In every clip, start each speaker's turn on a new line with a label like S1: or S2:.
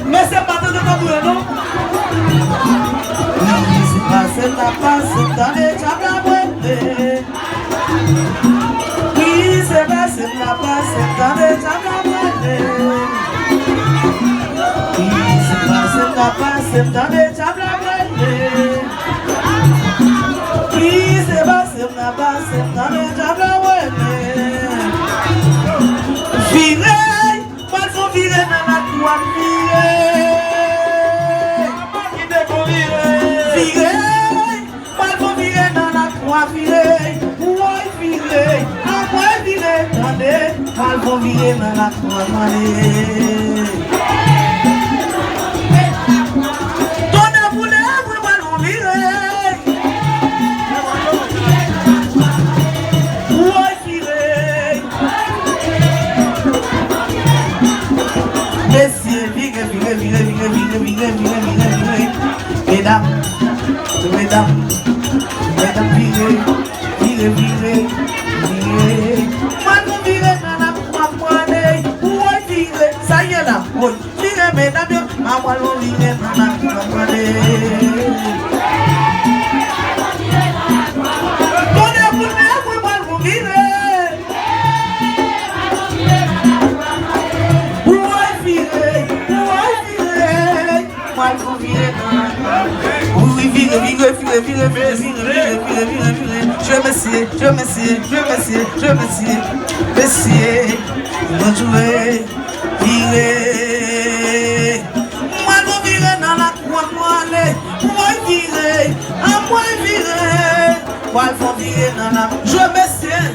S1: Mais c'est pas de tabou, non? C'est la passe dans les tables. Oui, c'est la passe dans les tables. Oui, c'est la passe dans les tables. Oui, c'est moi virer, moi virer, à moi virer, attendez, mal vont virer dans la croix. Donnez vous les mal vont virer. Moi virer. Messieurs, virez. Mesdames, virez. Moi, nous virez dans la poignée. Ouais, virez. Ça y est là. Oui, virez, mesdames. Moi, nous virez dans la poignée. Donnez-vous, moi, nous virez. Ouais, virez. Moi, nous virez dans la poignée. Oui, virez. Je m'assieds. Bonjour, virez. Moi, nous virez dans la cour, moi, virez. À moi, virez. Moi, faut virer dans la. Je m'assieds.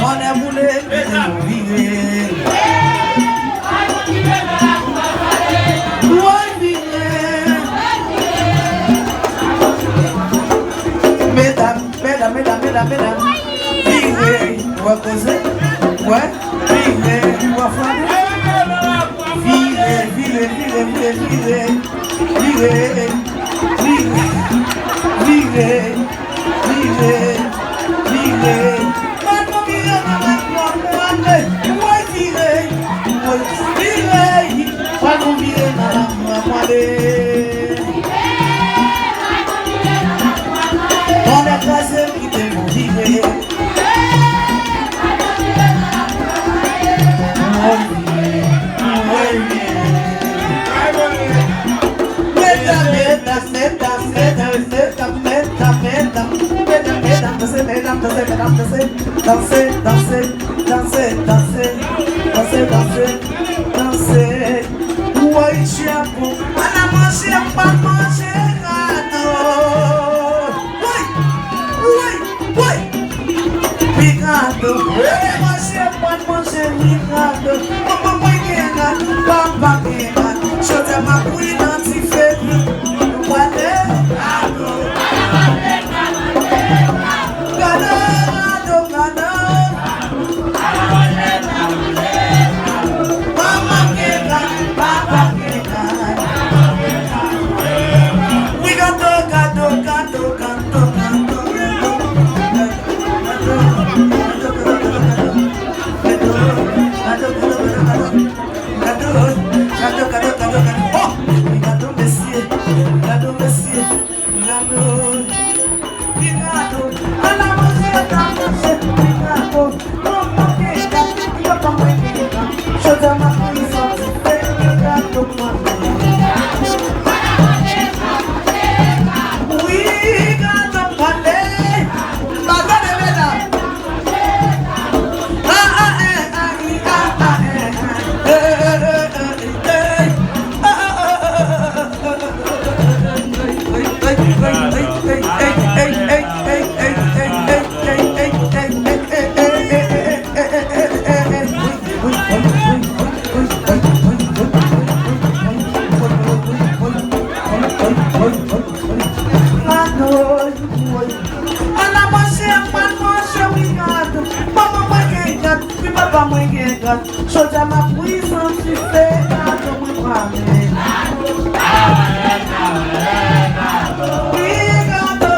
S1: On est moulé, virez. Mesdames, virez, on va causer, ouais, virez, on va faire, danser. Ouais, chapeau, on a mangé, pas mangé, gâteau. Oui. Picado, on a mangé, picado. Papa, je t'aime pour identifier. Soja ma puissance, tu fais comme moi. Oui, maman.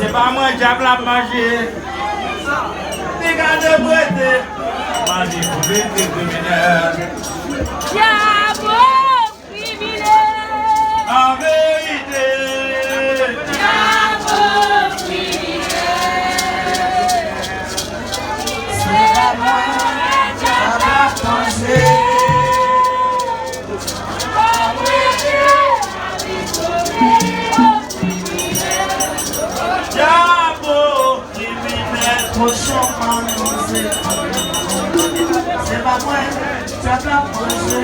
S2: C'est pas moi, diable à manger. Regardez, prêtez. Manger pour les criminels.
S3: Diable criminel.
S2: En vérité.
S3: Diable criminel.
S1: C'est pas moi, diable à manger. Cochon mangé, c'est pas moi, ça t'a mangé, c'est pas moi, ça t'a mangé,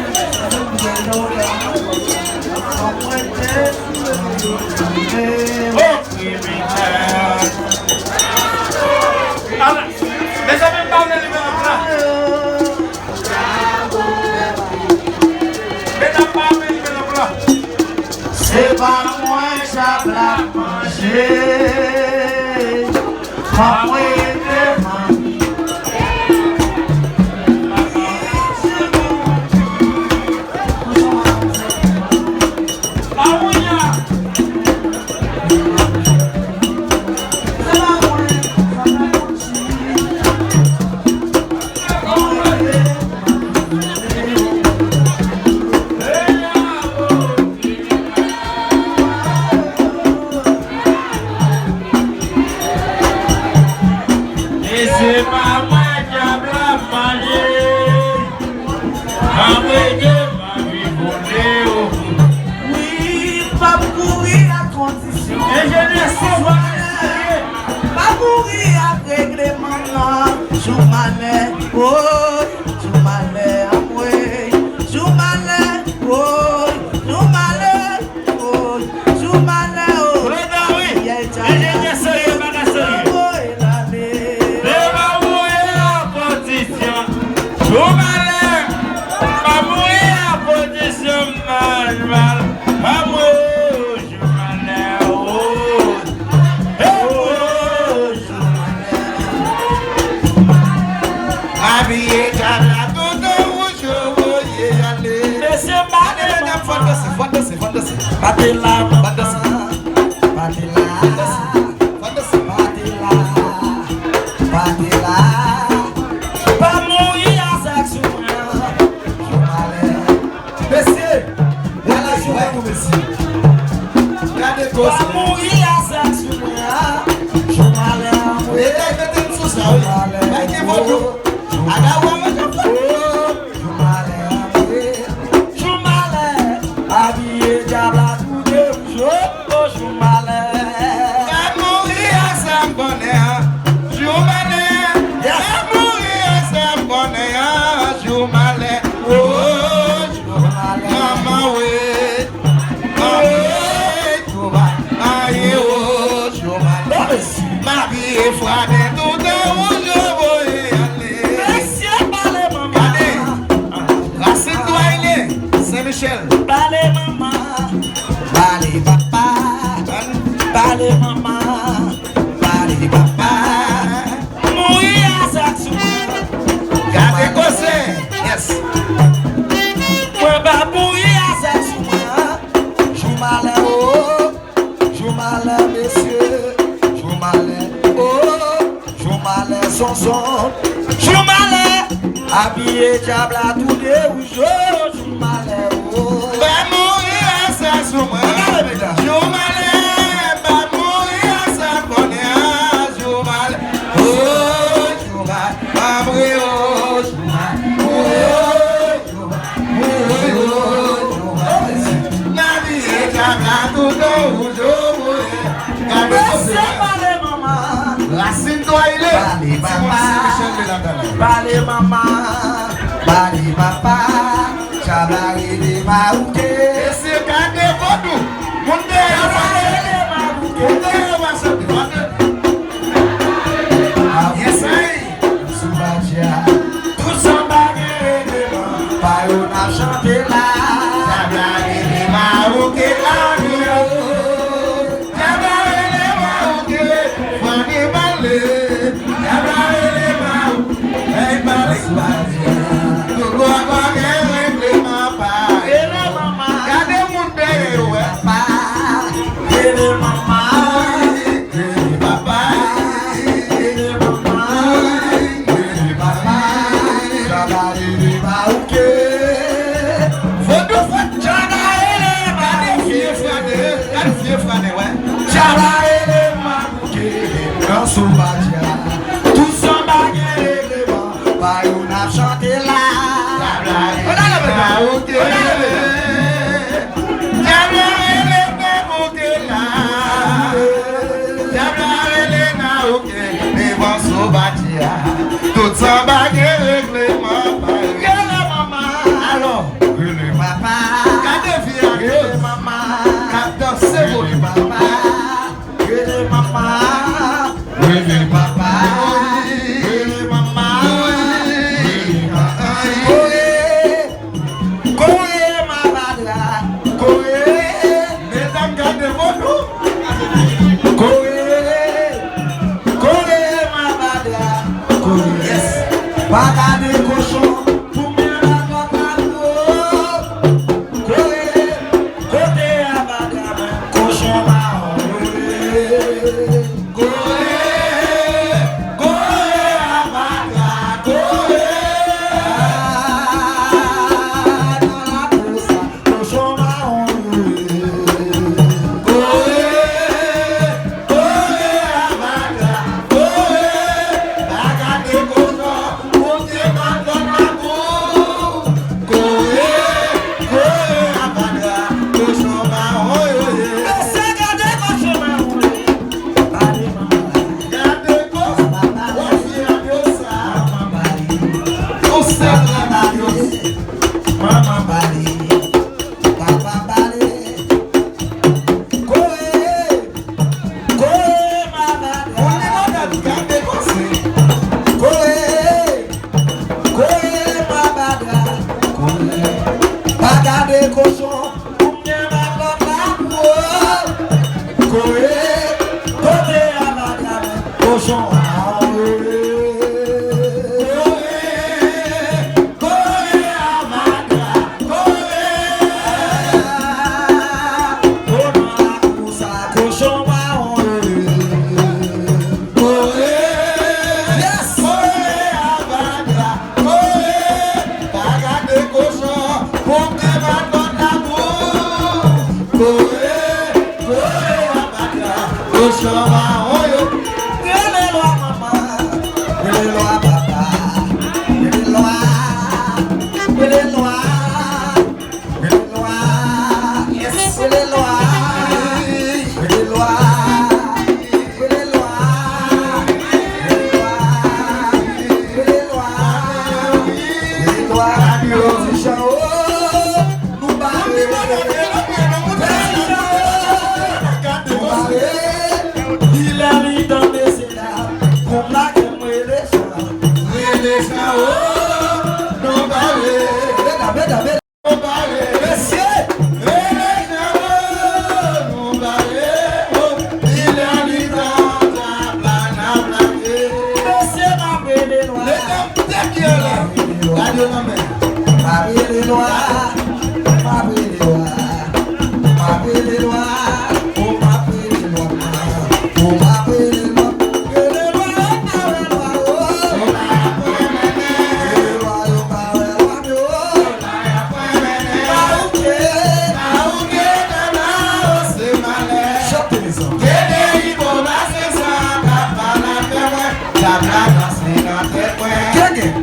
S1: pas moi. Habillé diable à tous les jours, je m'allais oh.
S4: Va mourir à sa souma. Je m'allais, va mourir à sa bonheur. Je m'allais, oh, je m'allais, va mourir, oh, je m'allais, ma vie est diable à tous les jours.
S1: C'est pas les mamans.
S4: Racine doit il est.
S1: Bale maman, bale papa, chabari de maouke.
S4: Et c'est quand des vodou, mon père a fait des maouke. Mon père a fait des maouke. Tout ça baguette règlement. Alors, le papa. Le maman. Danser le papa. Le maman. Le papa. Le maman. Courez ma badra. Courez. Mesdames, gardez vos noms. Courez. Courez ma badra. Yes. Pas de cochon.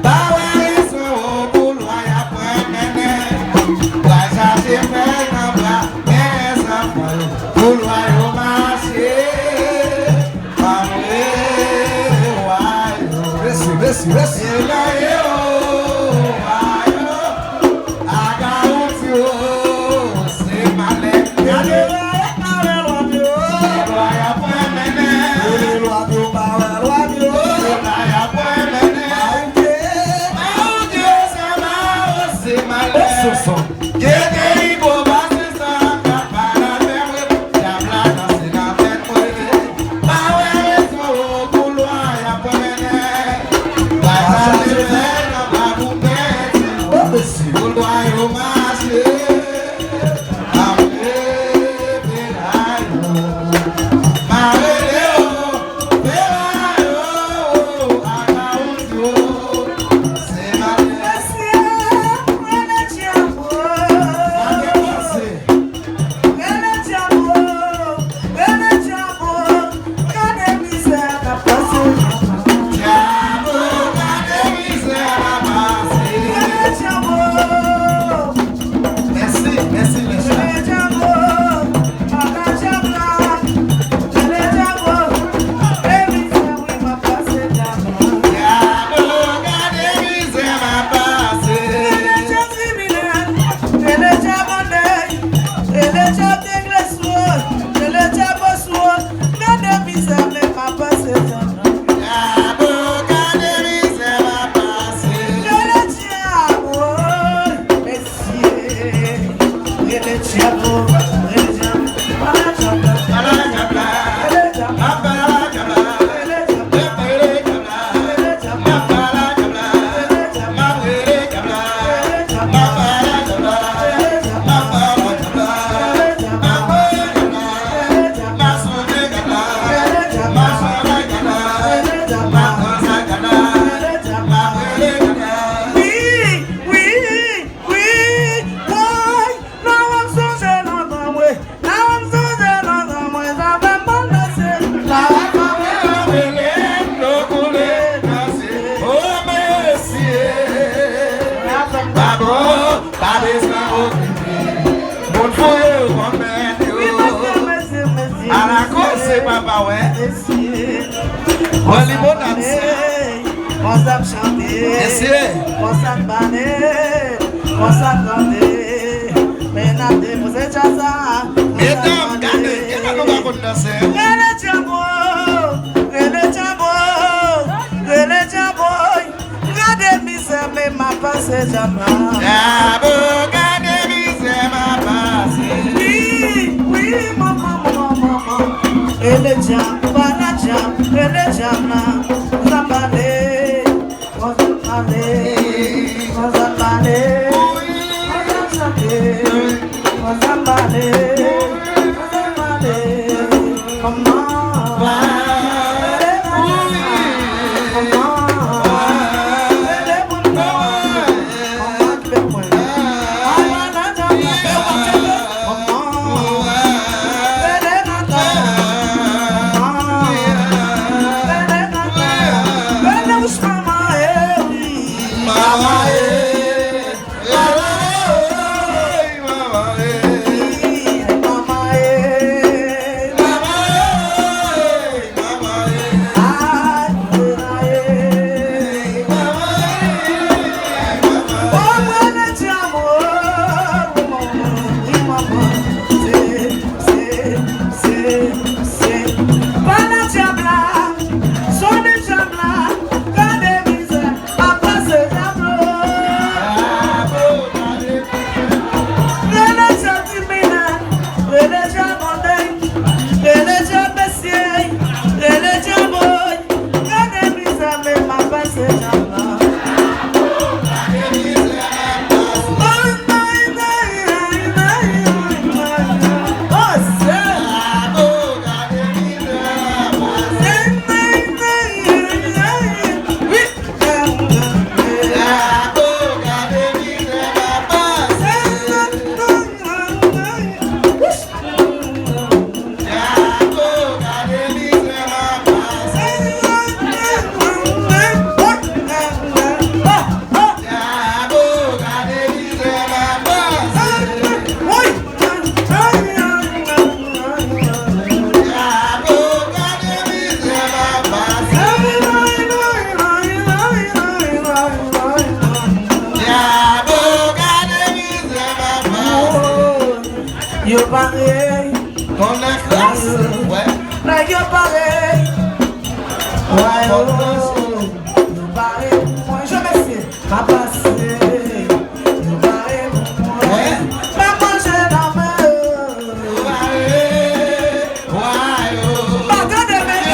S4: Bye. Ah ouais.
S1: On s'est chanté, on s'est banné, on s'est canté. Mais n'a déposé ça.
S4: Mesdames, regardez, comment on va danser?
S1: Le diable, regardez misère, mais ma passé jamais.
S4: Regardez misère, ma passé.
S1: Oui, maman. Et le diable, Yo pareil,
S4: Dans la classe, ouais.
S1: là yo pareil, ouais yo pareil, moi je me sais, pas passé, yo pareil, ouais, pas manger la main, pas de demain,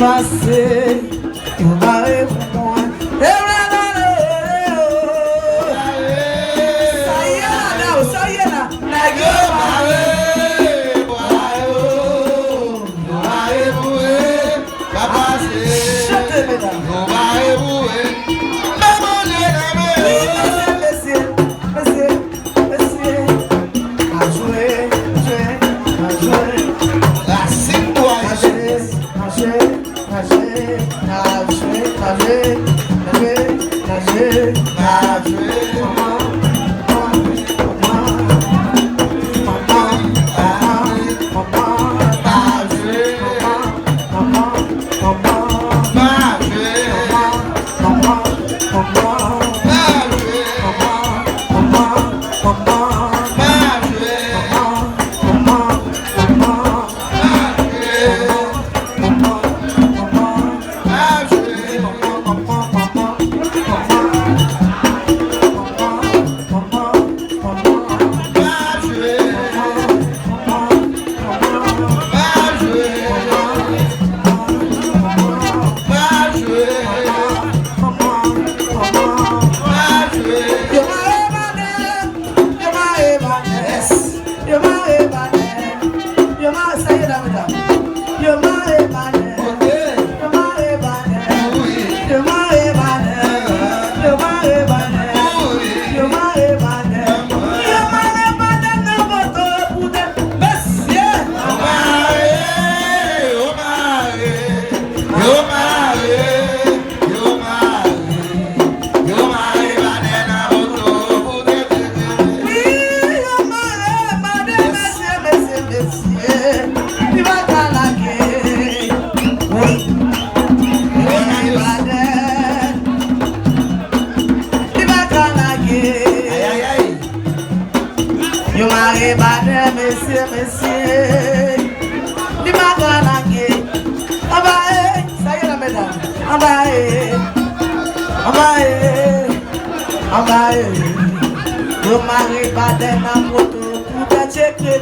S1: passer, il va pour moi. Ça y est là, la chantez mesdames. Je m'arrête pas, messieurs, messieurs. Dis ma grande anguille. En bas, ça y est la mesdames. En bas, en bas, en bas. Je m'arrête pas, dans la moto, pour te checker.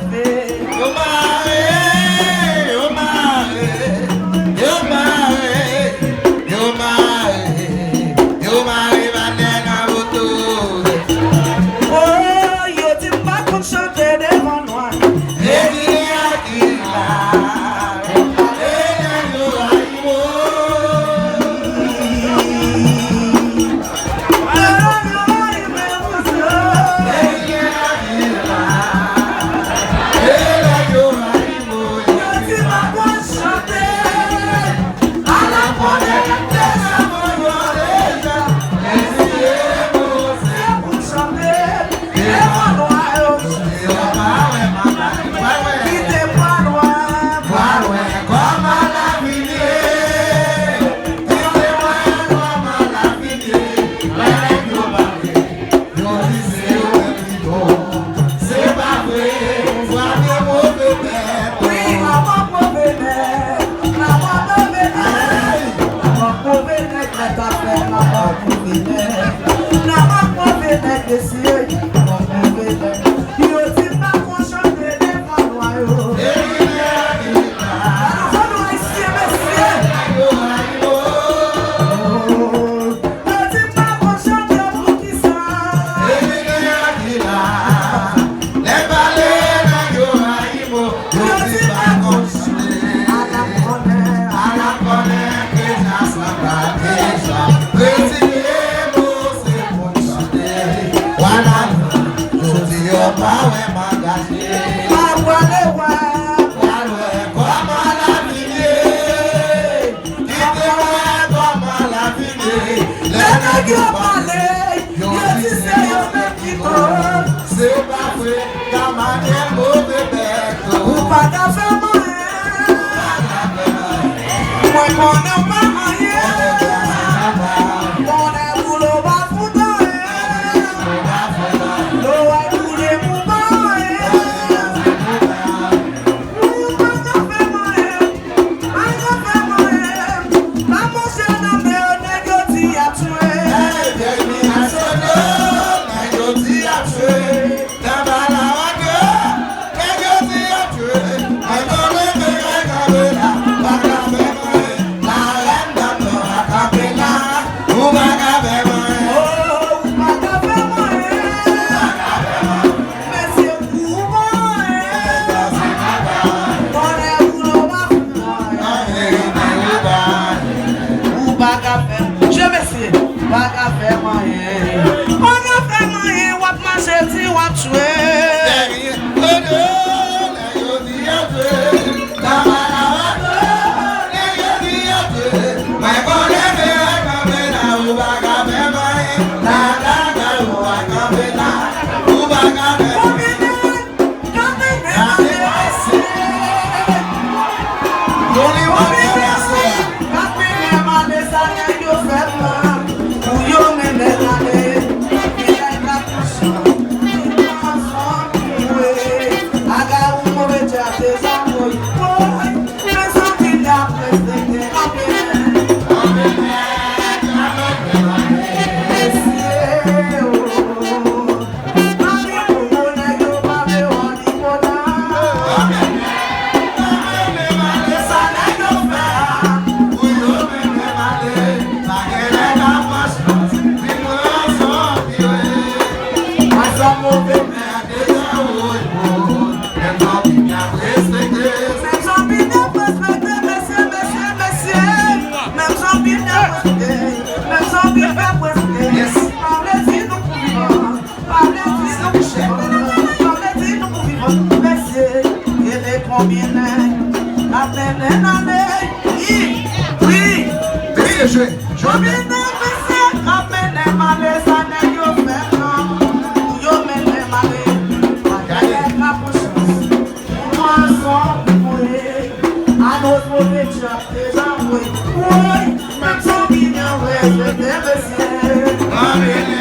S4: Amen.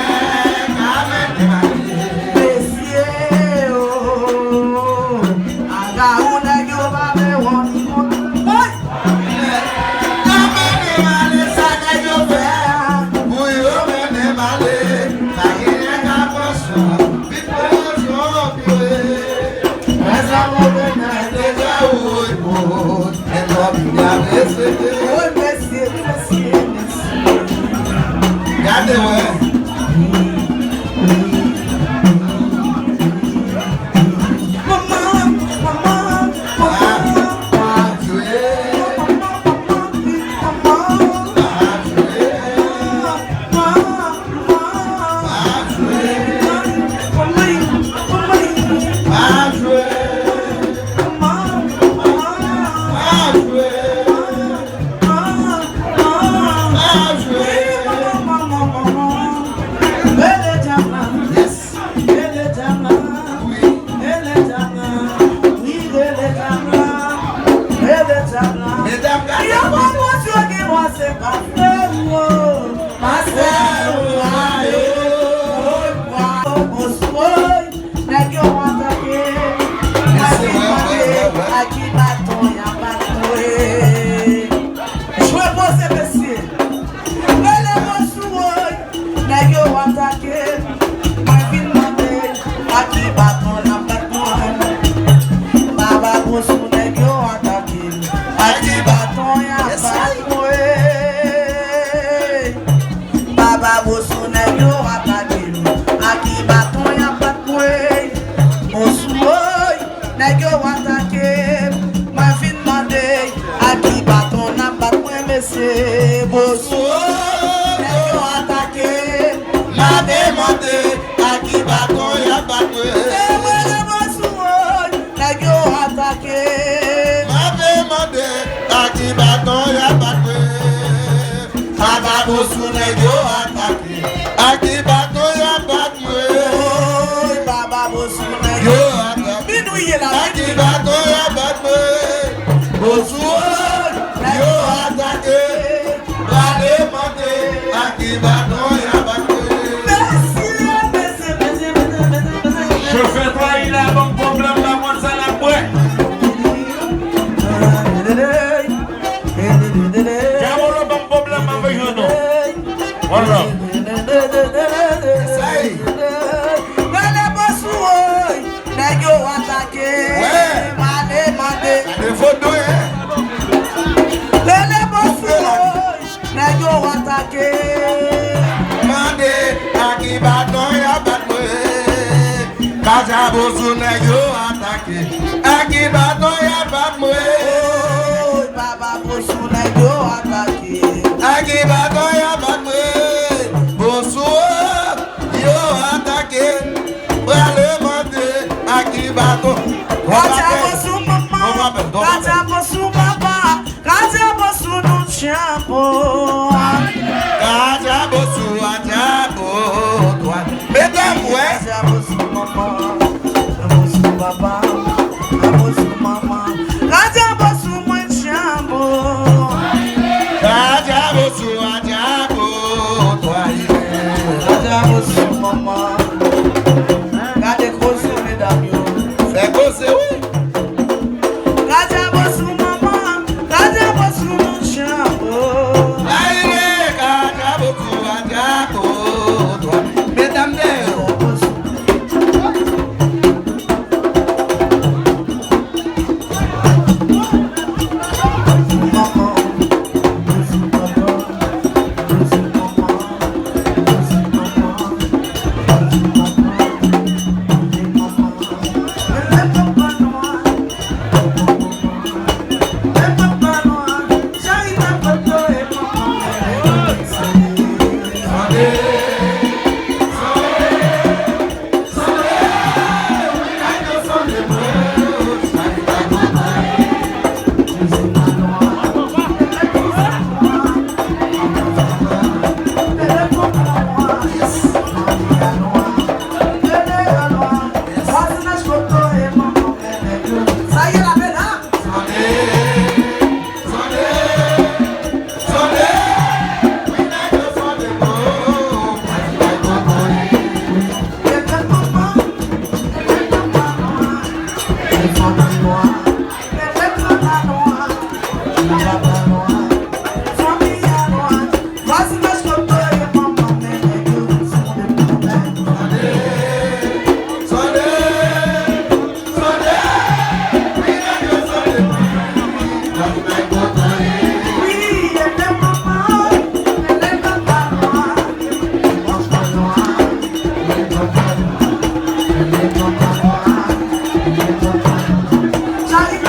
S1: Charlie,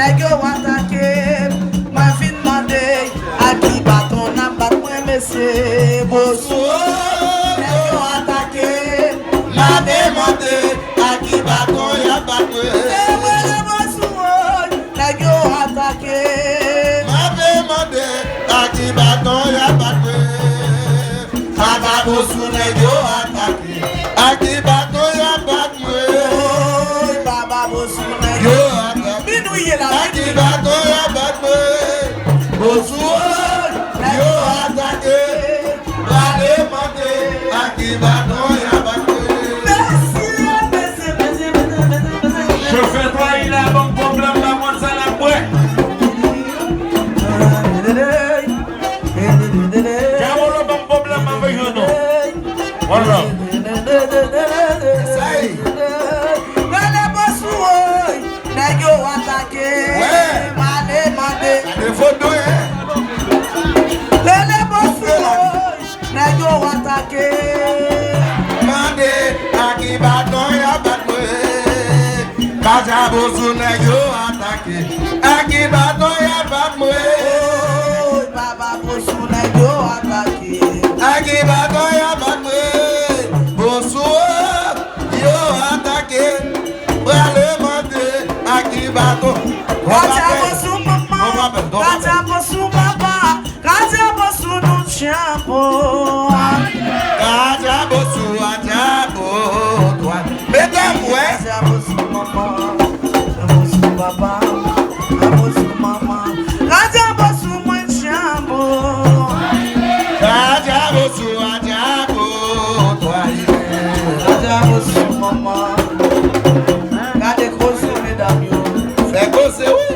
S1: nèg yo attaqué. Ma fin demandé à qui bâton n'a pas moi monsieur Bosso. Nèg yo attaqué.
S4: m'a demandé à qui bâton y'a battu.
S1: Nèg yo attaqué.
S4: M'a demandé à qui bâton y'a battu. Baba Bosso nèg yo attaqué. À qui bâton y'a battu.
S1: Baba Bosso nèg
S4: Yo
S1: yo
S4: attaqué.
S1: binouye la
S4: À qui bâton y'a battu. Bosso yo attaqué. M'a demandé à qui bâton y'a battu.
S2: Chauffeur, toi, il a un bon problème, la moine, ça la boîte. J'avais le bon problème avec nous. Voilà.
S4: Des photos, hein? Mande à qui bâton y'a battu. Kaja Bosso nèg yo attaqué. À qui bâton y'a battu.
S1: Baba Bosso nèg yo attaqué.
S4: À qui bâton y'a battu. Bosso yo attaqué. Brale mande à qui bâton.
S1: Kaja Bosso maman, Kaja Bosso papa, Kaja Bosso nous champion.
S4: Kaja Bosso adjabo toi. Mesdames, ouais.
S1: Kaja Bosso maman, Bosso papa, Bosso maman, Kaja Bosso mon champion.
S4: Kaja Bosso adjabo toi.
S1: Kaja Bosso maman, Kade cause mesdames yo.
S4: C'est quoi c'est où?